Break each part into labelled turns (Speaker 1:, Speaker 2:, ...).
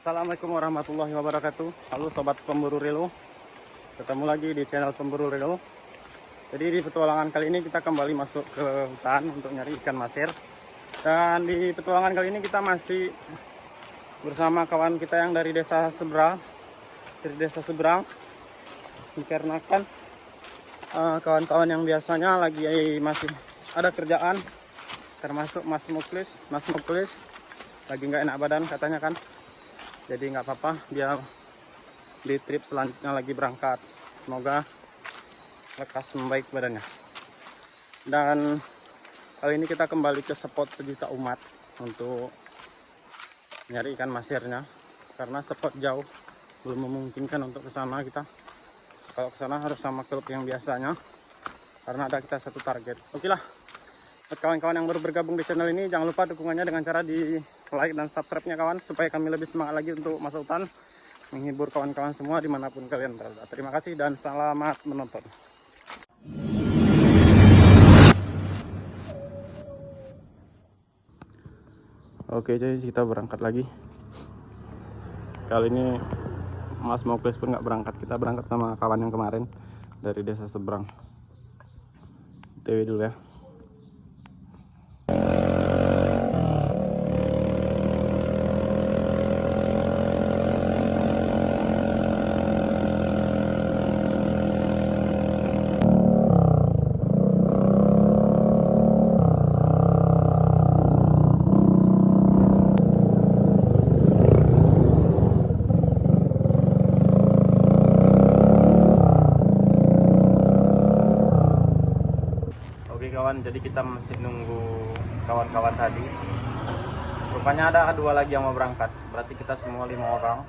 Speaker 1: Assalamualaikum warahmatullahi wabarakatuh. Halo sobat pemburu relo, ketemu lagi di channel pemburu relo. Jadi di petualangan kali ini kita kembali masuk ke hutan untuk nyari ikan masir. Dan di petualangan kali ini kita masih bersama kawan kita yang dari desa seberang. Dikarenakan kawan-kawan yang biasanya lagi masih ada kerjaan, termasuk Mas Muklis lagi nggak enak badan katanya kan. Jadi nggak apa-apa, dia di trip selanjutnya lagi berangkat. Semoga lekas membaik badannya. Dan kali ini kita kembali ke spot sejuta umat untuk nyari ikan masirnya, karena spot jauh belum memungkinkan untuk ke sana kita. Kalau ke sana harus sama klub yang biasanya, karena ada kita satu target. Oke lah, buat kawan-kawan yang baru bergabung di channel ini, jangan lupa dukungannya dengan cara di like dan subscribe-nya kawan, supaya kami lebih semangat lagi untuk masuk hutan menghibur kawan-kawan semua dimanapun kalian berada. Terima kasih dan selamat menonton. Oke, jadi kita berangkat lagi. Kali ini Mas Mokles pun nggak berangkat, kita berangkat sama kawan yang kemarin dari desa seberang. TW dulu ya. Kawan, jadi kita masih nunggu kawan-kawan tadi. Rupanya ada dua lagi yang mau berangkat, berarti kita semua 5 orang.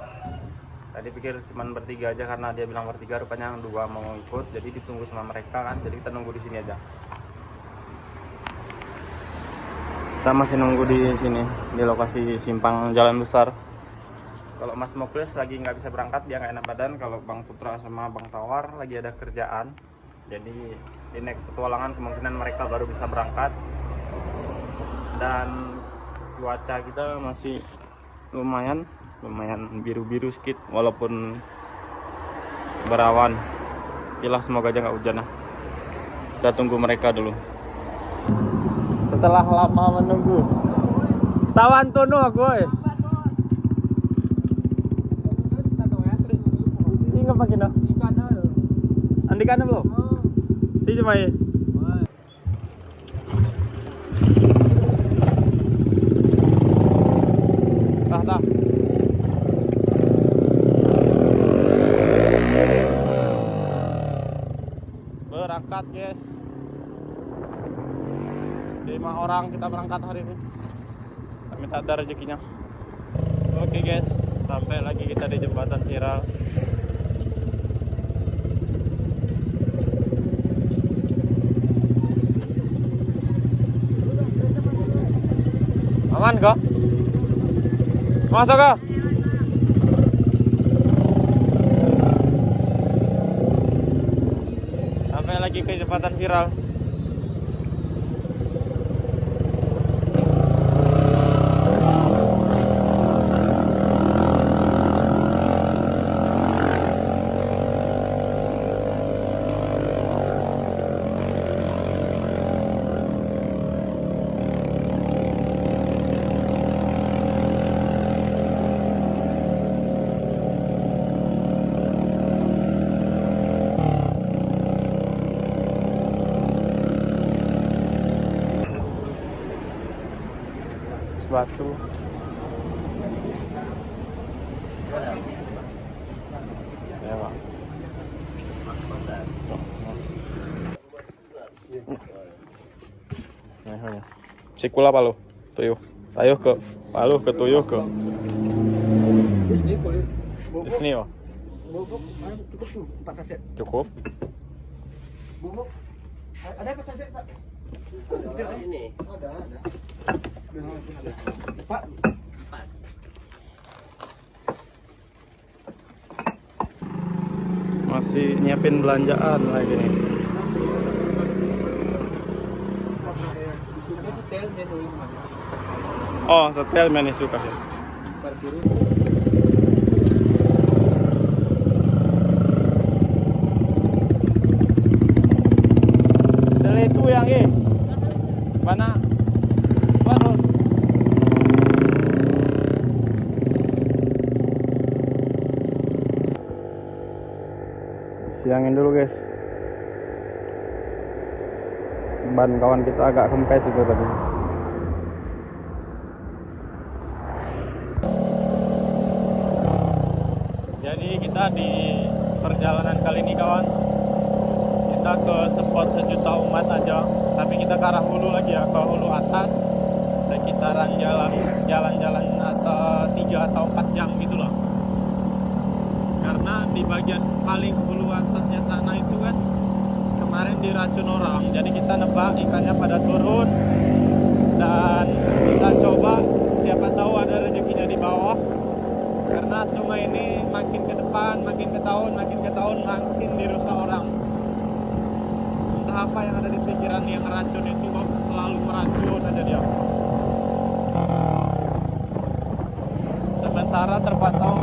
Speaker 1: Tadi pikir cuman bertiga aja, karena dia bilang bertiga, rupanya yang 2 mau ikut, jadi ditunggu sama mereka kan. Jadi kita nunggu di sini aja. Kita masih nunggu di sini, di lokasi simpang jalan besar. Kalau Mas Mokles lagi nggak bisa berangkat, dia nggak enak badan. Kalau Bang Putra sama Bang Tawar lagi ada kerjaan. Jadi di next petualangan kemungkinan mereka baru bisa berangkat. Dan cuaca kita masih lumayan biru-biru sedikit, walaupun berawan. Yalah, semoga aja nggak hujan lah. Kita tunggu mereka dulu. Setelah lama menunggu, sawan tono aku ini nggak pakai no andikan belum si cuma ya. Dah. Berangkat guys. 5 orang kita berangkat hari ini. Kami tak ada rezekinya. Oke guys, sampai lagi kita di jembatan viral. Aman kok? Masuk kok? Sampai lagi ke jembatan viral. Batu. Ya, Pak. Sikula palu, tuyuh. Tayuh ke palu ke tuyuh ke. Di sini, Pak.
Speaker 2: Cukup tuh 4 saset.
Speaker 1: Cukup.
Speaker 2: Bubuk. Ada 4 saset, Pak? Ada ini. Ada. Pak.
Speaker 1: Masih nyiapin belanjaan lagi nih. Oh, setel manis suka sih.
Speaker 2: Parkir.
Speaker 1: siangin dulu guys. Ban kawan kita agak kempes itu tadi. Jadi kita di perjalanan kali ini kawan, kita ke spot sejuta umat aja, tapi kita ke arah hulu lagi ya, ke hulu atas, sekitaran jalan-jalan atau 3 atau 4 jam gitu loh. Karena di bagian paling hulu atasnya sana itu kan kemarin diracun orang, jadi kita nebak ikannya pada turun dan kita coba, siapa tahu ada rezekinya di bawah. Karena sungai ini makin ke depan, makin ke tahun makin dirusak orang. Entah apa yang ada di pikiran yang racun itu, kok selalu meracun aja dia. Sementara terpantau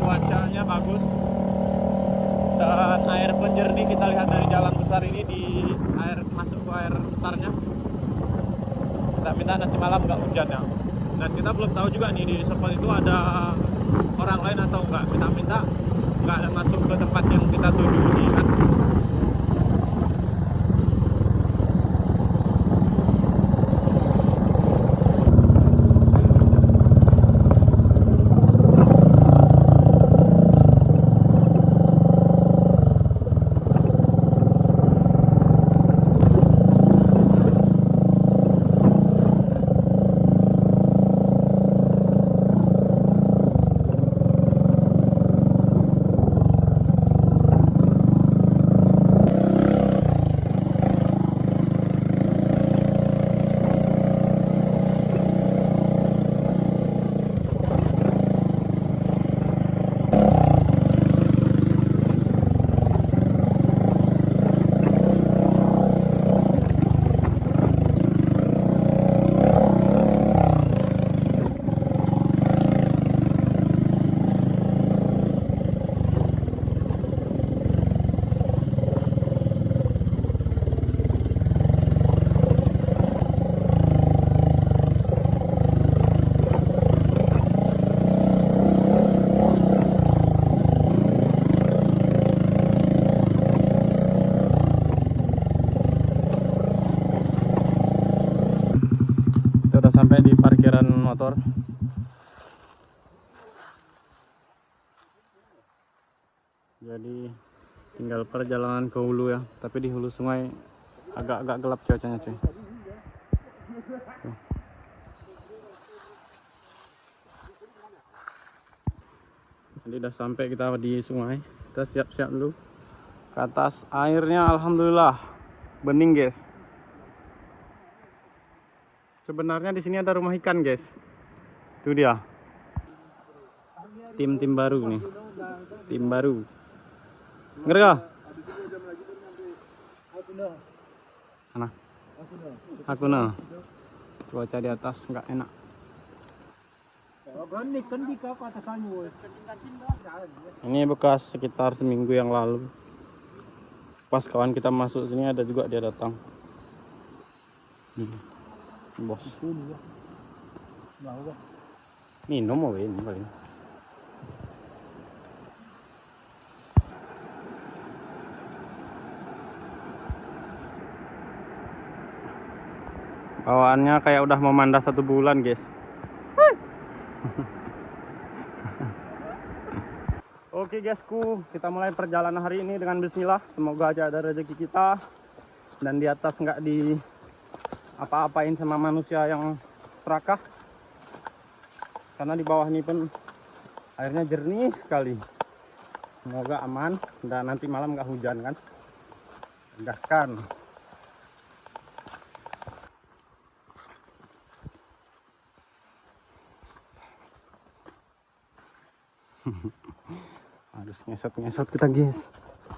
Speaker 1: cuacanya bagus dan air pun jernih. Kita lihat dari jalan besar ini, di air masuk ke air besarnya. Kita minta nanti malam nggak hujan ya. Dan kita belum tahu juga nih di spot itu ada orang lain atau enggak. Kita minta nggak ada masuk ke tempat yang kita tuju ini kan. Udah sampai di parkiran motor. Jadi tinggal perjalanan ke hulu ya, tapi di hulu sungai agak-agak gelap cuacanya cuy. Tuh. Jadi udah sampai kita di sungai, kita siap-siap dulu. Ke atas airnya alhamdulillah bening guys. Sebenarnya di sini ada rumah ikan guys. Itu dia. Tim baru nih. Tim baru. Ngerti gak? Mana? Aku nah. Cuaca di atas nggak enak. Ini bekas sekitar seminggu yang lalu. Pas kawan kita masuk sini ada juga dia datang. Bos. Minum mau ini paling. Bawaannya kayak udah memandas 1 bulan guys. Oke guysku, kita mulai perjalanan hari ini dengan bismillah. Semoga aja ada rezeki kita dan di atas nggak di apa-apain sama manusia yang serakah, karena di bawah ini pun airnya jernih sekali. Semoga aman dan nanti malam nggak hujan kan. Gaskan. Harus ngesot kita guys.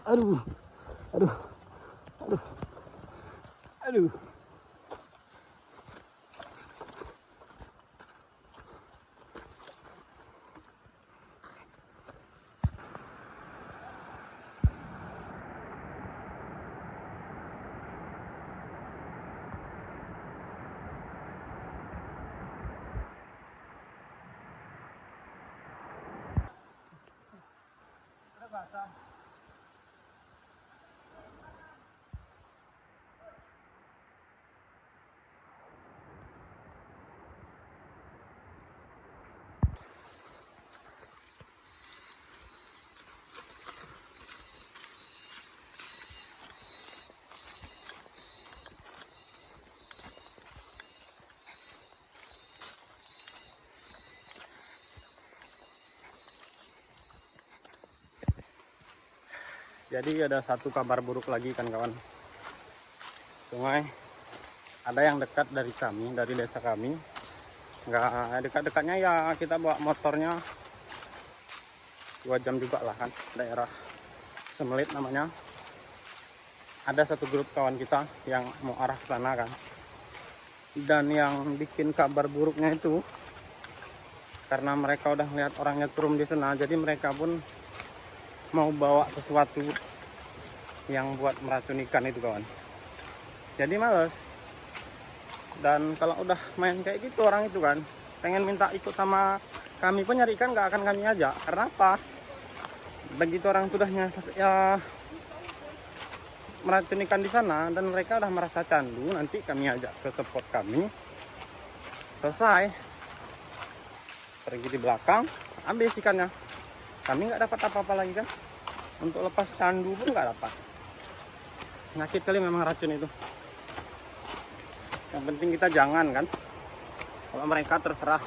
Speaker 1: Aduh. Jadi ada satu kabar buruk lagi kan kawan. Sungai ada yang dekat dari kami, dari desa kami. Nggak dekat-dekatnya ya, kita bawa motornya 2 jam juga lah kan. Daerah Semelit namanya. Ada satu grup kawan kita yang mau arah ke sana kan. Dan yang bikin kabar buruknya itu, karena mereka udah lihat orangnya turun di sana, jadi mereka pun mau bawa sesuatu yang buat meracun ikan itu kawan. Jadi males. Dan kalau udah main kayak gitu orang itu kan pengen minta ikut sama kami pun nyari ikan, nggak akan kami ajak. Karena apa? Begitu orang sudah ya meracun ikan di sana dan mereka udah merasa candu, nanti kami ajak ke spot kami, selesai pergi di belakang ambil ikannya, kami nggak dapat apa-apa lagi kan. Untuk lepas candu pun nggak dapat. Nyakit kali memang racun itu. Yang penting kita jangan kan. Kalau mereka terserah.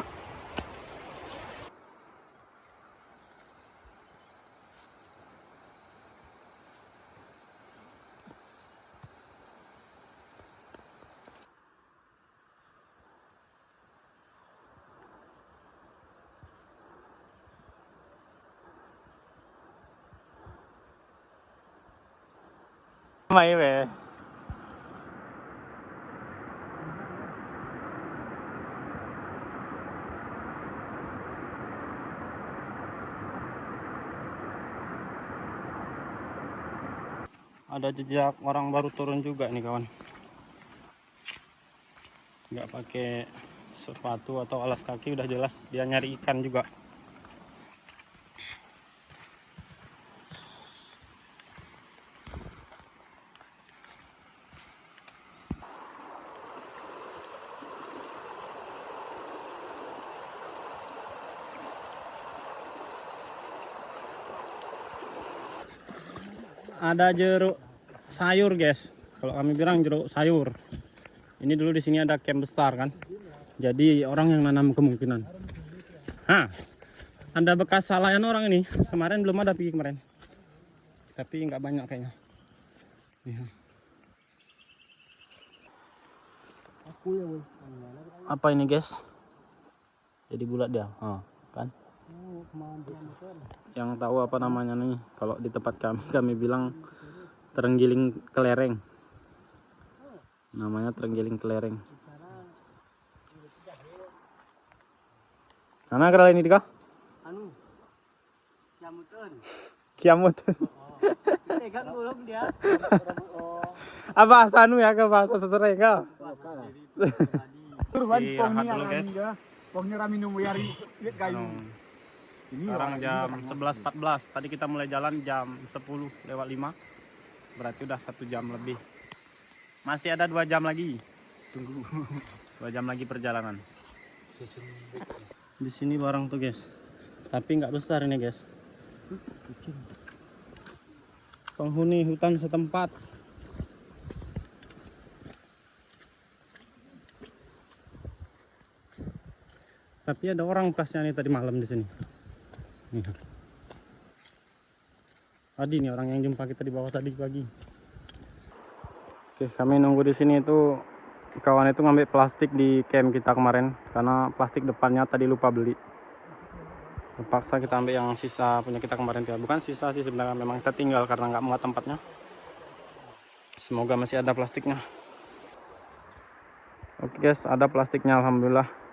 Speaker 1: Mày về. Ada jejak orang baru turun juga nih kawan. Nggak pakai sepatu atau alas kaki, udah jelas dia nyari ikan juga. Ada jeruk sayur guys, kalau kami bilang jeruk sayur. Ini dulu di sini ada camp besar kan, jadi orang yang nanam kemungkinan. Ada bekas salayan orang ini, kemarin belum ada pergi kemarin, tapi nggak banyak kayaknya. Apa ini guys? Jadi bulat dia, kan? Yang tahu apa namanya nih? Kalau di tempat kami bilang terenggiling kelereng. Namanya terenggiling kelereng. Mana kera ini dikah?
Speaker 2: Anu, kiamutun.
Speaker 1: Kiamutun.
Speaker 2: Kan belum dia.
Speaker 1: Apa anu ya, ke bahasa sesereng kah?
Speaker 2: Turun
Speaker 1: Iya,
Speaker 2: pongnya
Speaker 1: dulu, guys.
Speaker 2: rami dah. Pongnya rami nunggu yari lihat kayu. Ini
Speaker 1: Sekarang jam 11.14. Tadi kita mulai jalan jam 10:05. Berarti udah 1 jam lebih. Masih ada 2 jam lagi. Tunggu. 2 jam lagi perjalanan. Di sini barang tuh guys. Tapi nggak besar ini guys. Penghuni hutan setempat. Tapi ada orang bekasnya nih tadi malam di sini. Nih. Tadi nih orang yang jumpa kita di bawah tadi pagi. Oke, kami nunggu di sini itu kawan itu ngambil plastik di camp kita kemarin karena plastik depannya tadi lupa beli. Terpaksa kita ambil yang sisa punya kita kemarin. Bukan sisa sih sebenarnya, memang kita tinggal karena nggak muat tempatnya. Semoga masih ada plastiknya. Oke guys, ada plastiknya alhamdulillah.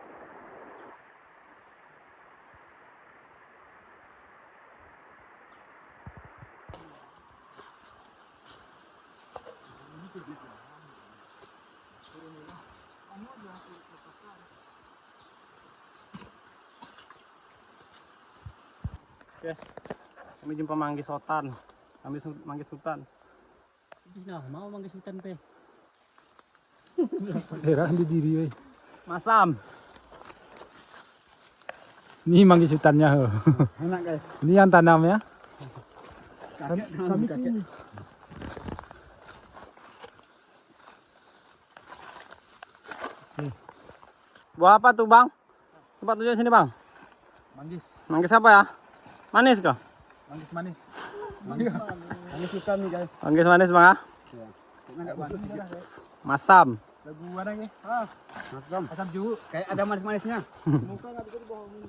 Speaker 1: Yes, kami jumpa manggis hutan. Manggis hutan.
Speaker 2: Nah, mau manggis hutan pe.
Speaker 3: Daerah di diri we.
Speaker 1: Masam.
Speaker 3: Ini manggis hutannya.
Speaker 2: Enak guys.
Speaker 3: Ini yang tanam ya.
Speaker 2: Kami sini.
Speaker 1: Buah apa tuh bang? Coba tunjukin sini bang.
Speaker 3: Manggis,
Speaker 1: Manggis apa ya? Manis kah?
Speaker 3: manggis manis.
Speaker 2: Manis hitam nih guys.
Speaker 1: Manggis manis bang ah?
Speaker 2: Enggak bagus.
Speaker 1: Masam.
Speaker 2: Lagu mana nih? Masam. Masam juga. Kayak ada manis-manisnya. Muka enggak bisa dibohongin.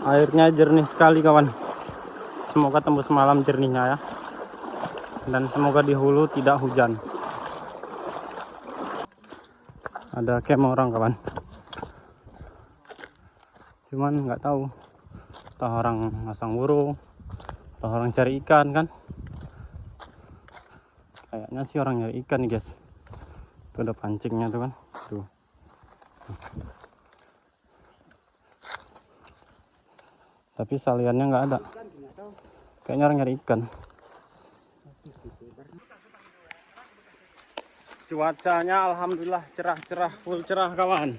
Speaker 1: Airnya jernih sekali kawan. Semoga tembus malam jernihnya ya. Dan semoga di hulu tidak hujan. Ada camp orang kawan. Cuman nggak tahu. Entah orang masang burung, entah orang cari ikan kan. Kayaknya sih orang nyari ikan nih guys. Itu ada pancingnya tuh kan. Tuh. Tapi saliannya nggak ada. Kayaknya orang nyari ikan. Cuacanya alhamdulillah cerah-cerah, full cerah kawan.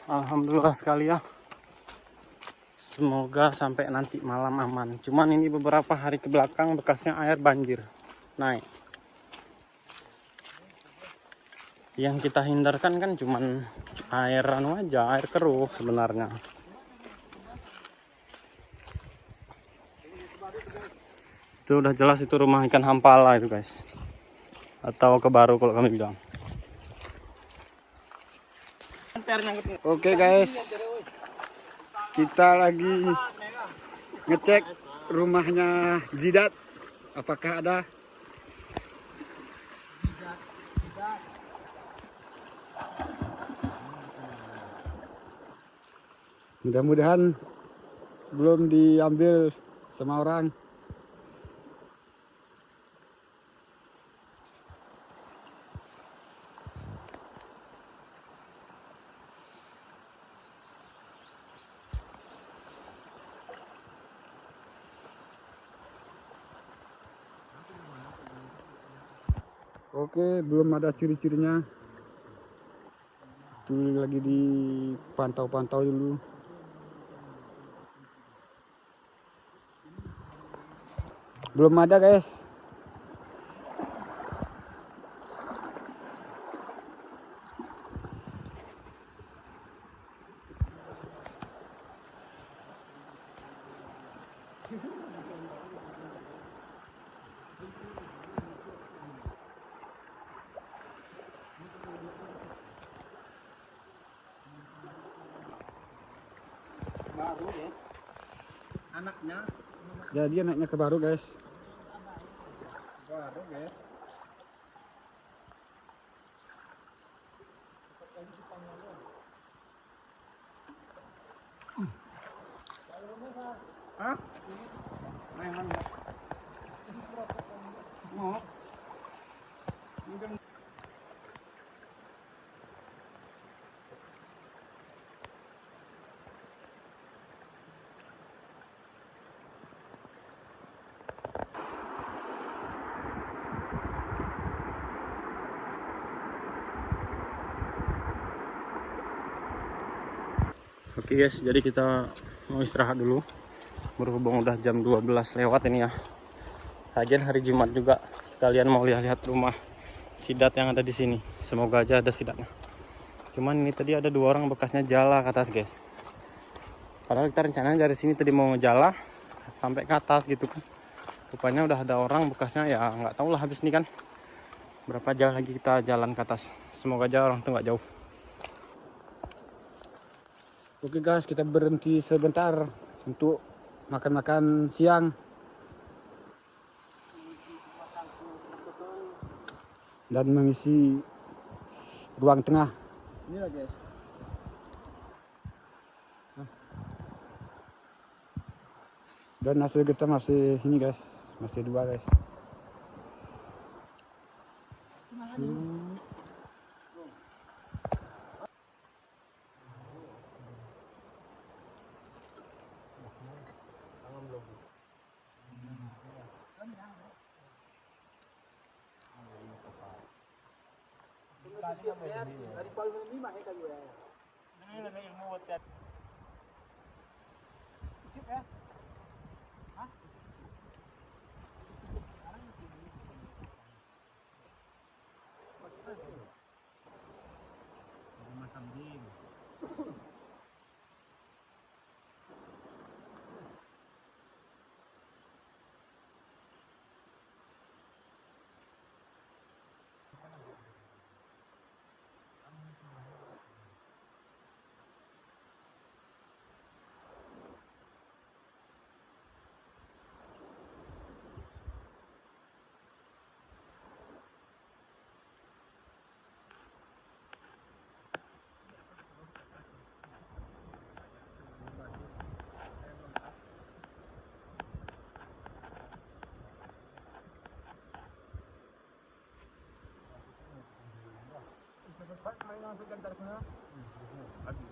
Speaker 1: Alhamdulillah sekali ya. Semoga sampai nanti malam aman. Cuman ini beberapa hari ke belakang bekasnya air banjir naik. Yang kita hindarkan kan cuman air anu aja, air keruh sebenarnya. Itu udah jelas itu rumah ikan hampala itu guys. Atau kebaru kalau kami bilang.
Speaker 2: Oke guys. Kita lagi ngecek rumahnya Zidat. Apakah ada? Mudah-mudahan belum diambil sama orang. Oke, belum ada ciri-cirinya. Itu lagi dipantau-pantau dulu. Belum ada guys.
Speaker 1: Baru ya. Anaknya.
Speaker 2: Jadi anaknya ke baru guys.
Speaker 1: Baru guys. Hah? Mainan ya? Mau? Oke guys, jadi kita mau istirahat dulu. Berhubung udah jam 12 lewat ini ya. Lagian hari Jumat juga, sekalian mau lihat-lihat rumah sidat yang ada di sini. Semoga aja ada sidatnya. Cuman ini tadi ada 2 orang bekasnya jala ke atas guys. Padahal kita rencananya dari sini tadi mau ngejala sampai ke atas gitu kan. Rupanya udah ada orang bekasnya ya nggak tahu lah habis ini kan. Berapa jauh lagi kita jalan ke atas. Semoga aja orang tuh nggak jauh.
Speaker 2: Oke guys, kita berhenti sebentar untuk makan-makan siang dan mengisi ruang tengah.
Speaker 1: Ini lah guys.
Speaker 2: Dan hasil kita masih ini guys, masih 2 guys. yang langsung gantar sana. Lagi.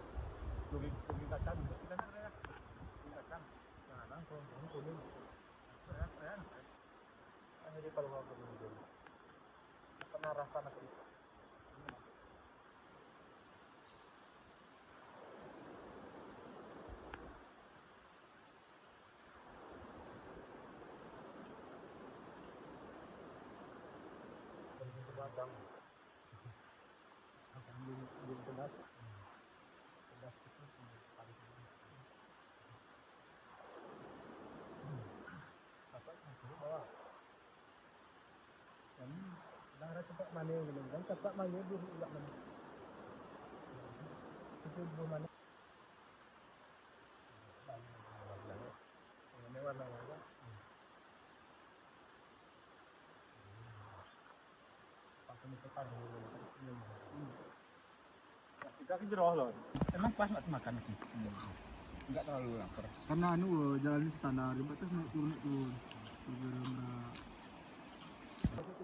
Speaker 2: Tugi kacang kita nak ya. Tugi kacang. Nah, langsung kuning. Keren. Jadi kalau mau kuning. Pernah rasa nanti. Padang. Akan belum pedas. Pedas itu paling apa itu bawa. Dan darah cepat mana yang kan cepat mana dulu enggak mana. Itu belum mana. Ini warna-warna. Kita kejeroh loh. Emang pas waktu makan itu. Enggak terlalu lapar.
Speaker 3: Karena jalan standar, batas naik turun.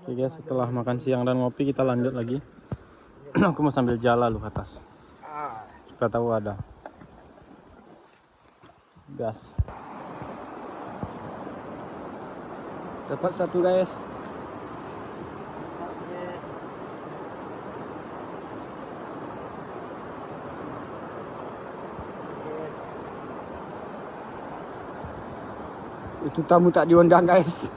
Speaker 1: Oke guys, setelah makan siang dan ngopi kita lanjut lagi. Aku mau sambil jalan lu ke atas. Supaya tahu ada gas.
Speaker 2: Dapat satu guys. Itu tamu tak diundang guys.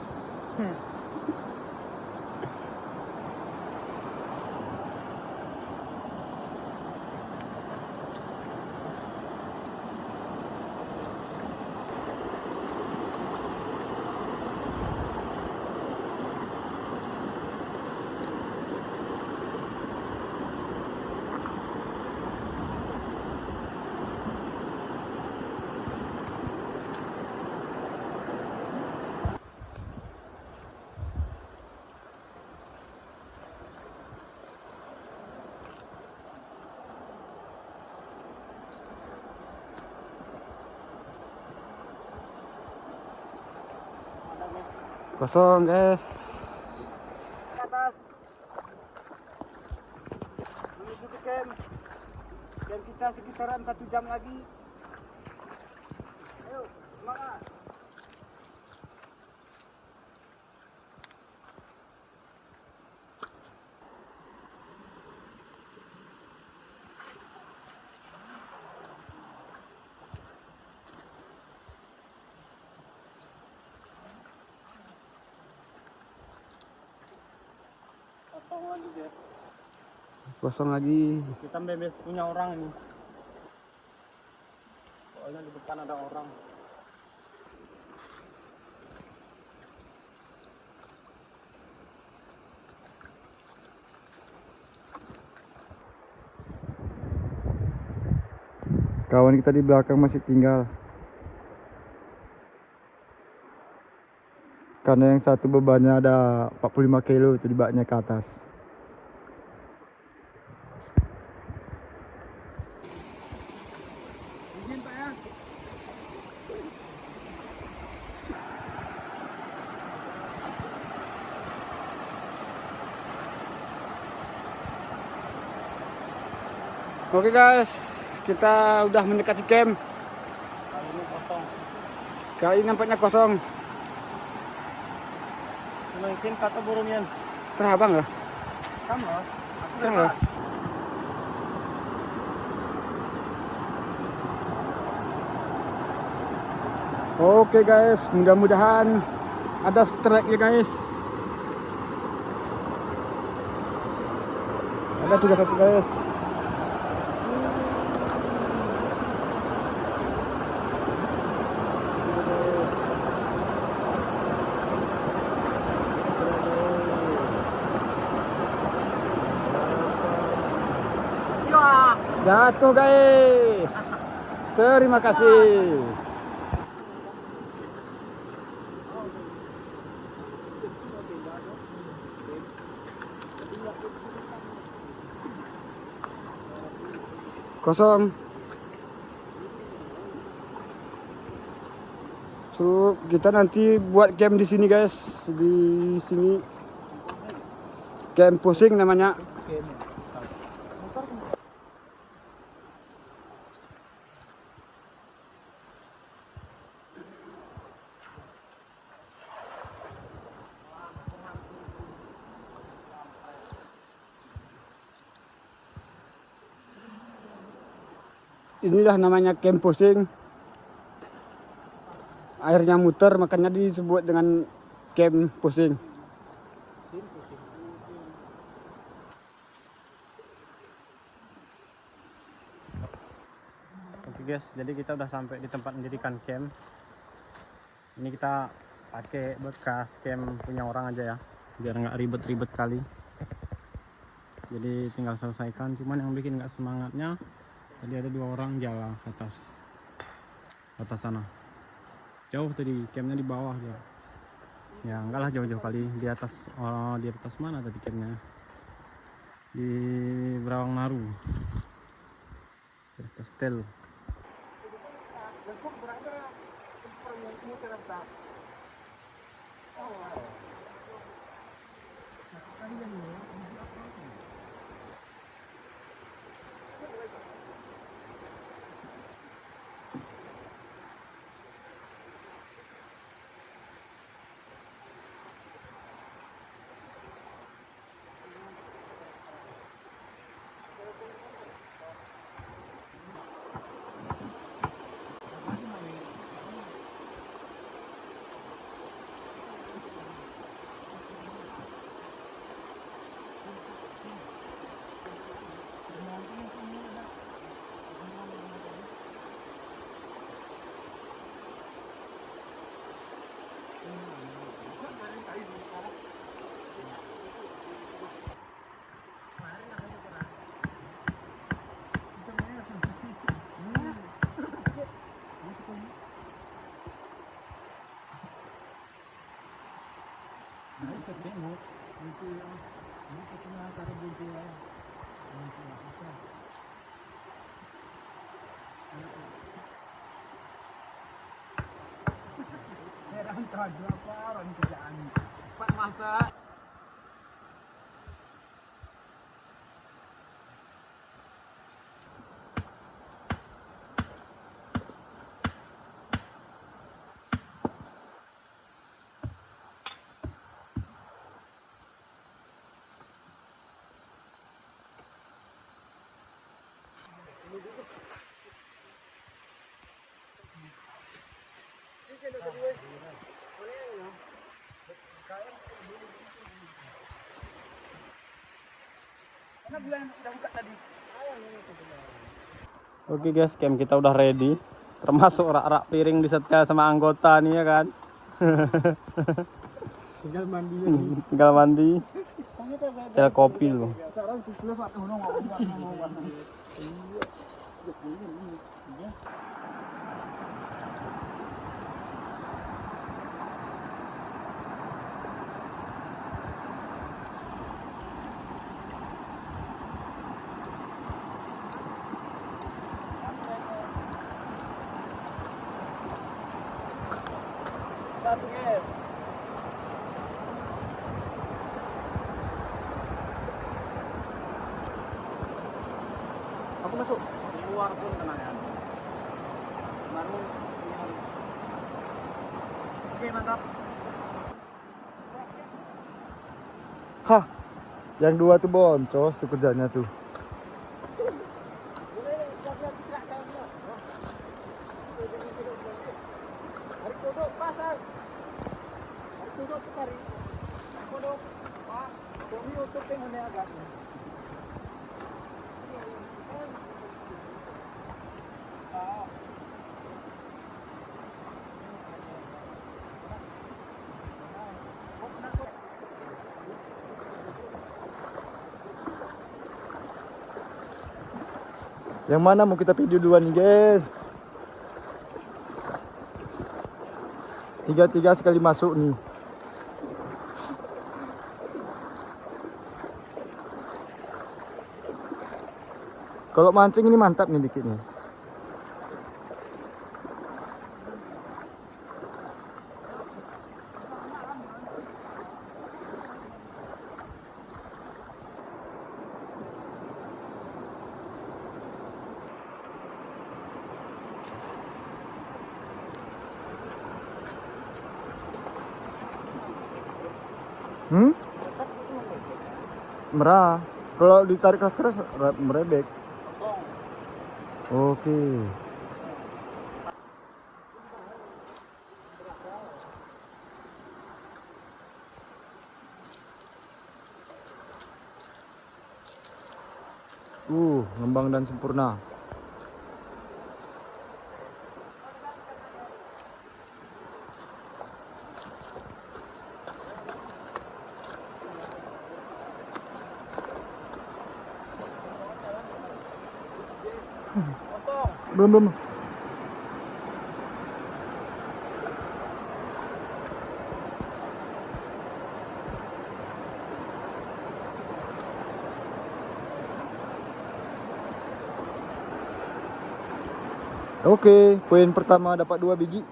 Speaker 2: Kosong guys. Ke atas. Menuju ke camp. Camp kita sekitaran 1 jam lagi. Ayo, semangat. Kosong lagi.
Speaker 1: Kita bebas punya orang ini. Soalnya di depan ada orang.
Speaker 2: Kawan kita di belakang masih tinggal. Karena yang satu bebannya ada 45 kilo itu dibawanya ke atas.
Speaker 1: Izin Pak ya.
Speaker 2: Oke guys, kita udah mendekati camp.
Speaker 1: Kali ini kosong.
Speaker 2: Kali ini nampaknya kosong.
Speaker 1: Cuma izin kata burungnya.
Speaker 2: Serah abang ya?
Speaker 1: Kamu?
Speaker 2: Serah. Oke guys, mudah-mudahan ada strike ya guys. Ada juga satu guys. Jatuh guys. Terima kasih. Kosong. So kita nanti buat camp di sini guys, di sini camp pusing namanya.
Speaker 4: inilah namanya camp pusing. Airnya muter, makanya disebut dengan camp pusing.
Speaker 1: Oke guys, jadi kita udah sampai di tempat mendirikan camp. Ini kita pakai bekas camp punya orang aja ya, biar nggak ribet-ribet kali. Jadi tinggal selesaikan. Cuman yang bikin nggak semangatnya, tadi ada 2 orang jalan ke atas sana. Jauh tadi, campnya di bawah dia. Ya enggak lah, jauh-jauh kali di atas. Oh, di atas mana tadi campnya? Di Berawang Naru. Di atas tel. Oke guys, camp kita udah ready. Termasuk rak-rak piring disetel sama anggota nih ya kan.
Speaker 3: Tinggal mandi.
Speaker 1: Tinggal mandi. Setel kopi loh.
Speaker 3: Aku masuk.
Speaker 1: Di luar pun tenang ya. Baru oke, mantap.
Speaker 3: Hah. Yang 2 tuh boncos tuh kerjanya tuh. Yang mana mau kita video duluan nih guys? 3 sekali masuk nih. Kalau mancing ini mantap nih dikit nih. Merah. Kalau ditarik keras-keras merebek. Oke. Ngembang dan sempurna. Belum. Oke, poin pertama dapat 2 biji.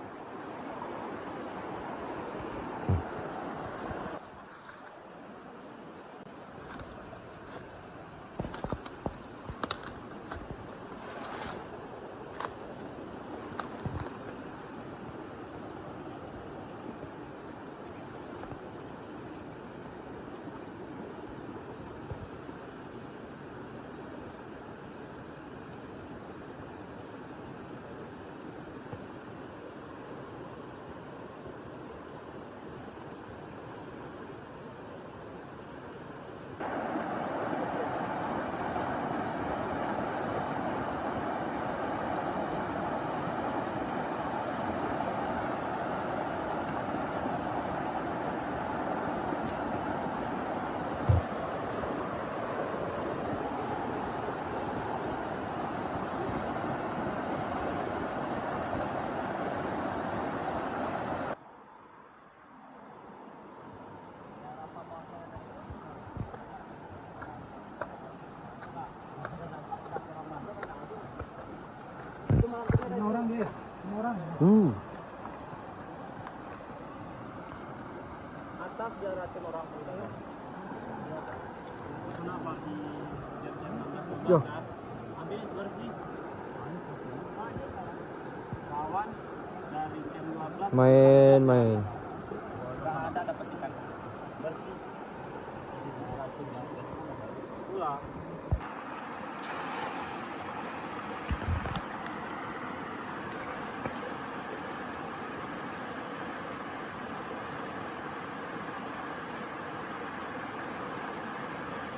Speaker 1: Atas biar racun orang. Kenapa di jam 16 ambil bersih. Kawan dari jam 12
Speaker 3: Main.
Speaker 1: nggak ada dapat ikan bersih. Racunnya pulang.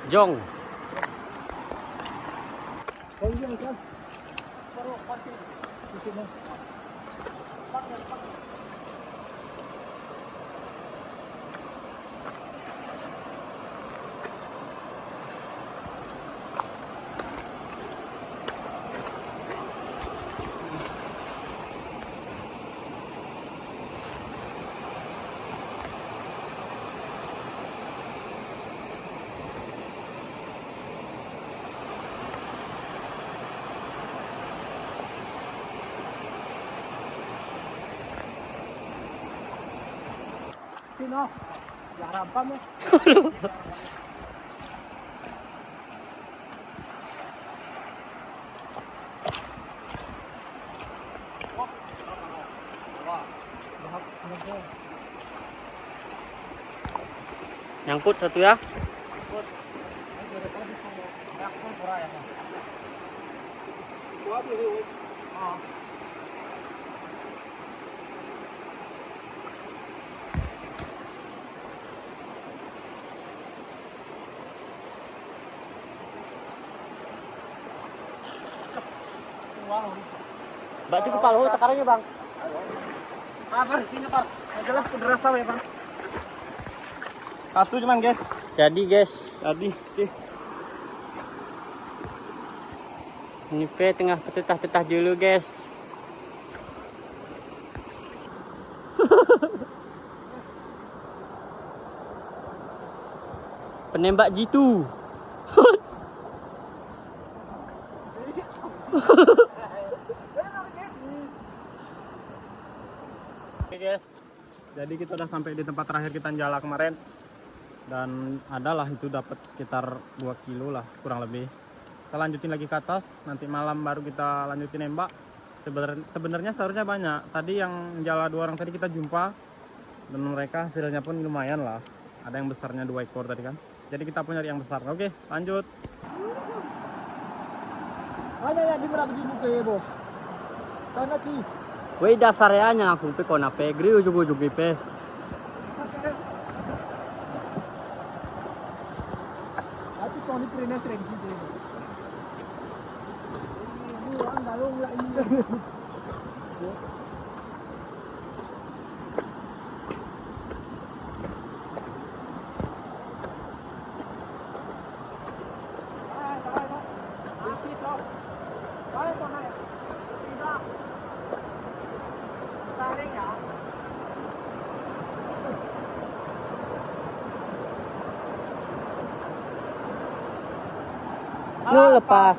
Speaker 4: Jong.
Speaker 1: Sino? Jarang pa mo.
Speaker 4: Nyangkut satu ya. Berarti kepala lu tekarannya bang.
Speaker 1: Apa sini Pak? Yang jelas kederasa ya Bang. Satu cuman guys.
Speaker 4: Jadi guys,
Speaker 1: Tadi.
Speaker 4: ini P tengah tetah-tetah dulu guys. Penembak jitu.
Speaker 1: Oke guys. Jadi kita udah sampai di tempat terakhir kita jala kemarin. Dan adalah itu dapat sekitar 2 kilo lah kurang lebih. Kita lanjutin lagi ke atas, nanti malam baru kita lanjutin nembak. Sebenarnya seharusnya banyak. Tadi yang jala 2 orang tadi kita jumpa dan mereka hasilnya pun lumayan lah. Ada yang besarnya 2 ekor tadi kan. Jadi kita pun nyari yang besar. Oke, lanjut.
Speaker 3: Hanya yang di merah begini ke bos. Karena ki.
Speaker 4: Wei dasarnya langsung pe kona pe gri ujung-ujung pe.
Speaker 3: Tapi kau ni pernah sering gitu. Ini orang galung lah ini.
Speaker 4: Lu lepas.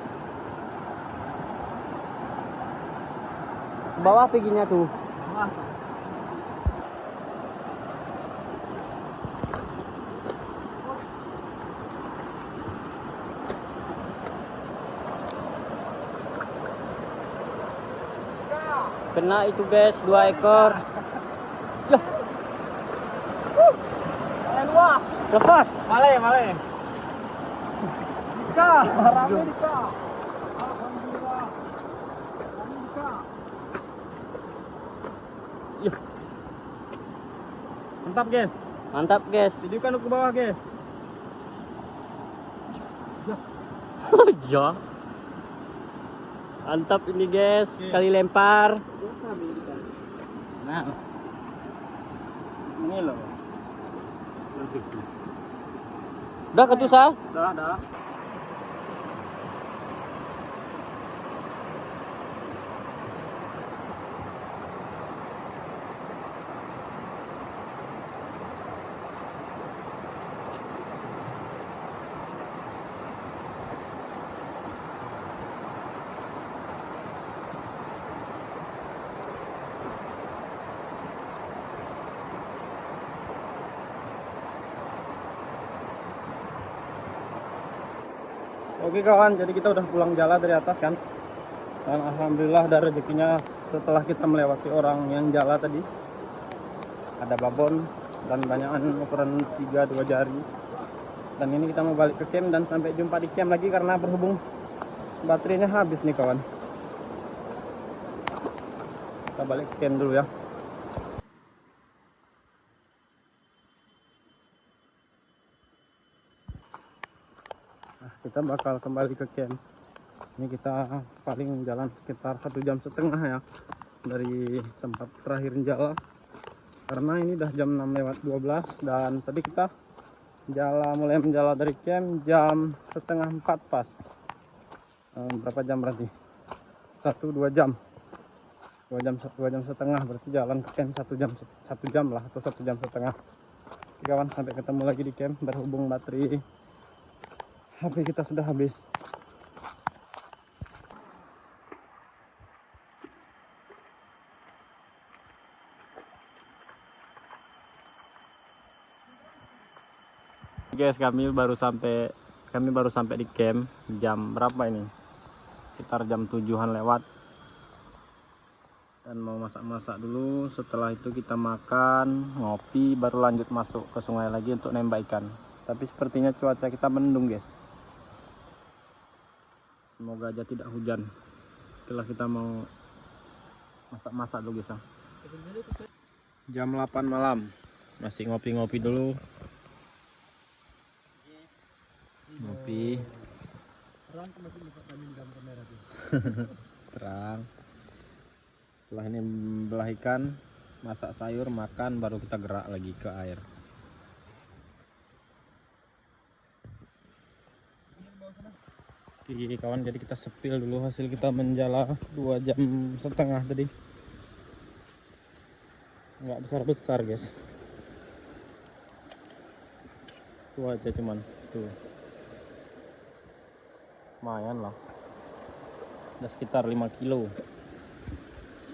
Speaker 4: Bawah perginya tuh. Kena itu guys, 2 ekor. Lah. Lepas.
Speaker 1: Male.
Speaker 3: Bisa, rame bisa. Alhamdulillah. Rame bisa.
Speaker 1: Mantap guys.
Speaker 4: Mantap guys.
Speaker 1: Videokan ke bawah guys.
Speaker 4: Ya. Mantap ini guys, sekali lempar.
Speaker 1: Nah. Ini loh.
Speaker 4: Udah ketusah?
Speaker 1: Dah. Oke kawan, jadi kita udah pulang jala dari atas kan. Dan alhamdulillah ada rezekinya setelah kita melewati orang yang jala tadi. Ada babon dan banyakan ukuran 3-2 jari. Dan ini kita mau balik ke camp dan sampai jumpa di camp lagi karena berhubung baterainya habis nih kawan. Kita balik ke camp dulu ya. Kita bakal kembali ke camp. Ini kita paling jalan sekitar 1,5 jam ya dari tempat terakhir jala, karena ini udah jam 6:12 dan tadi kita mulai menjala dari camp jam 3:30 pas. Berapa jam berarti? 1-2 jam. 2 jam setengah, berarti jalan ke camp 1 jam lah, atau 1,5 jam. Oke kawan, sampai ketemu lagi di camp. Berhubung baterai HP kita sudah habis. Guys, kami baru sampai di camp jam berapa ini? Sekitar jam 7-an lewat. Dan mau masak-masak dulu. Setelah itu kita makan, ngopi, baru lanjut masuk ke sungai lagi untuk nembak ikan. Tapi sepertinya cuaca kita mendung guys. Semoga aja tidak hujan. Setelah kita mau masak-masak dulu guys. Jam 8 malam. Masih ngopi-ngopi dulu. Ngopi. Terang. Setelah ini belah ikan, masak sayur, makan, baru kita gerak lagi ke air. Oke kawan, jadi kita sepil dulu hasil kita menjala 2,5 jam tadi. Nggak besar-besar guys. Itu aja cuman tuh. Lumayan lah. Udah sekitar 5 kilo.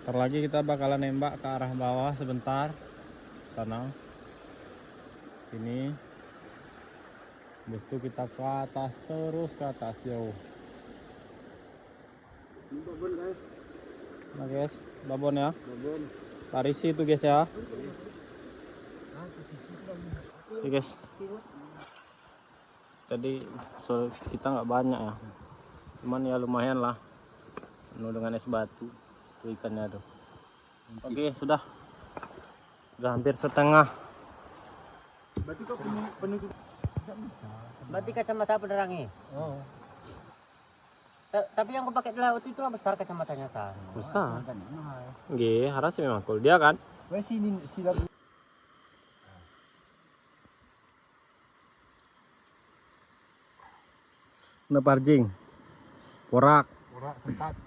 Speaker 1: Ntar lagi kita bakalan nembak ke arah bawah sebentar. Sana. Sini. Habis itu kita ke atas, terus ke atas jauh.
Speaker 3: Babon guys.
Speaker 1: Nah guys, babon ya.
Speaker 3: Babon.
Speaker 1: Tarisi itu guys ya. Oke guys. Tadi kita nggak banyak ya. Cuman ya lumayan lah. penuh dengan es batu tuh ikannya tuh. Oke, sudah hampir setengah.
Speaker 3: Berarti kok penuh tidak bisa.
Speaker 5: Berarti kacamata penerangi.
Speaker 3: Oh.
Speaker 5: Tapi yang aku pakai di laut itu besar kacamatanya San.
Speaker 1: Besar. Nggih, harus memang kul dia kan.
Speaker 3: Wes sini silap.
Speaker 1: Neparjing. Porak.
Speaker 3: Ora sentat.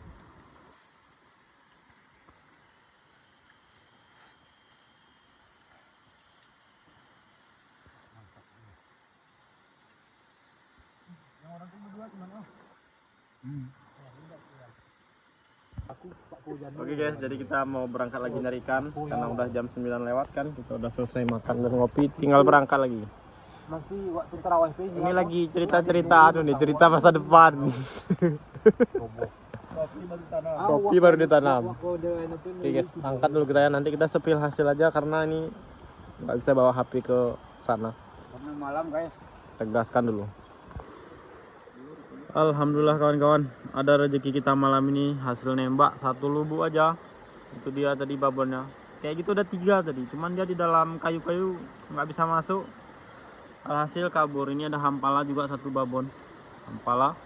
Speaker 1: Oke guys, jadi kita mau berangkat lagi nyari ikan karena udah jam 9 lewat kan. Kita udah selesai makan dan ngopi, tinggal berangkat lagi.
Speaker 5: Nanti waktu terawih
Speaker 1: Ini lagi cerita-cerita cerita masa depan. Kopi baru ditanam. Oke guys, angkat dulu kita ya. Nanti kita sepil hasil aja karena ini nggak bisa bawa HP ke sana.
Speaker 5: Karena malam guys.
Speaker 1: Tegaskan dulu. Alhamdulillah kawan-kawan, ada rezeki kita malam ini, hasil nembak satu lubuk aja. Itu dia tadi babonnya. Kayak gitu udah 3 tadi, cuman dia di dalam kayu-kayu nggak bisa masuk. Alhasil kabur. Ini ada hampala juga satu babon. Hampala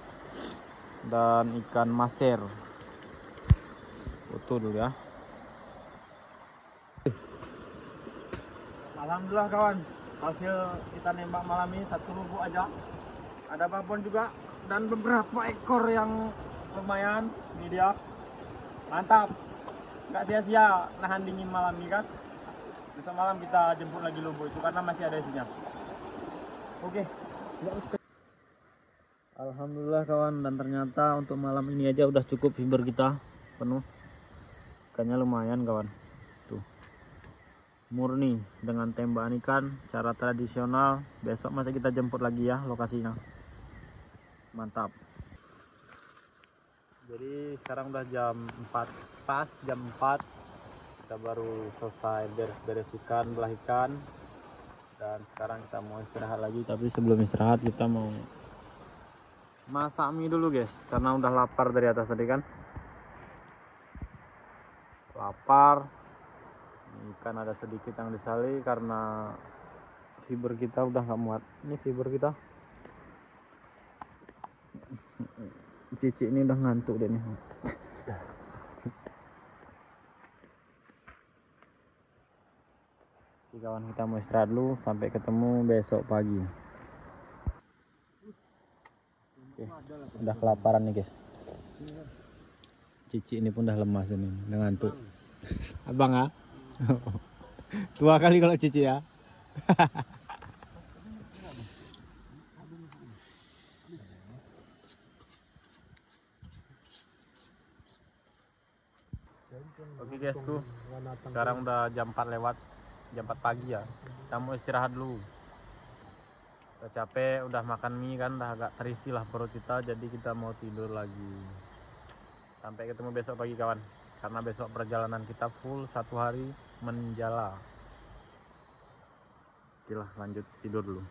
Speaker 1: dan ikan maser. Foto dulu ya. Alhamdulillah kawan, hasil kita nembak malam ini satu lubuk aja. Ada babon juga dan beberapa ekor yang lumayan. Ini dia, mantap, nggak sia-sia nahan dingin malam ini kan. Besok malam kita jemput lagi lubuk itu karena masih ada isinya. Oke. Alhamdulillah kawan, dan ternyata untuk malam ini aja udah cukup fiber kita penuh. Ikannya lumayan kawan, tuh murni dengan tembakan ikan cara tradisional. Besok masih kita jemput lagi ya lokasinya. Mantap. Jadi sekarang udah jam 4, pas jam 4 kita baru selesai beres-beres ikan, belah ikan, dan sekarang kita mau istirahat lagi. Tapi sebelum istirahat kita mau masak mie dulu guys, karena udah lapar dari atas tadi kan. Lapar. Ikan ada sedikit yang disali karena fiber kita udah nggak muat. Ini fiber kita. Cici ini udah ngantuk deh nih. Oke, kawan, kita mau istirahat dulu, sampai ketemu besok pagi. Oke, udah kelaparan nih guys. Cici ini pun udah lemas ini, udah ngantuk. Abang ah. Tua kali kalau Cici ya. Oke guysku, sekarang udah jam 4 lewat, jam 4 pagi ya. Kita mau istirahat dulu. Udah capek, udah makan mie kan, udah agak terisi lah perut kita, jadi kita mau tidur lagi. Sampai ketemu besok pagi kawan, karena besok perjalanan kita full 1 hari menjala. Oke lah, lanjut tidur dulu.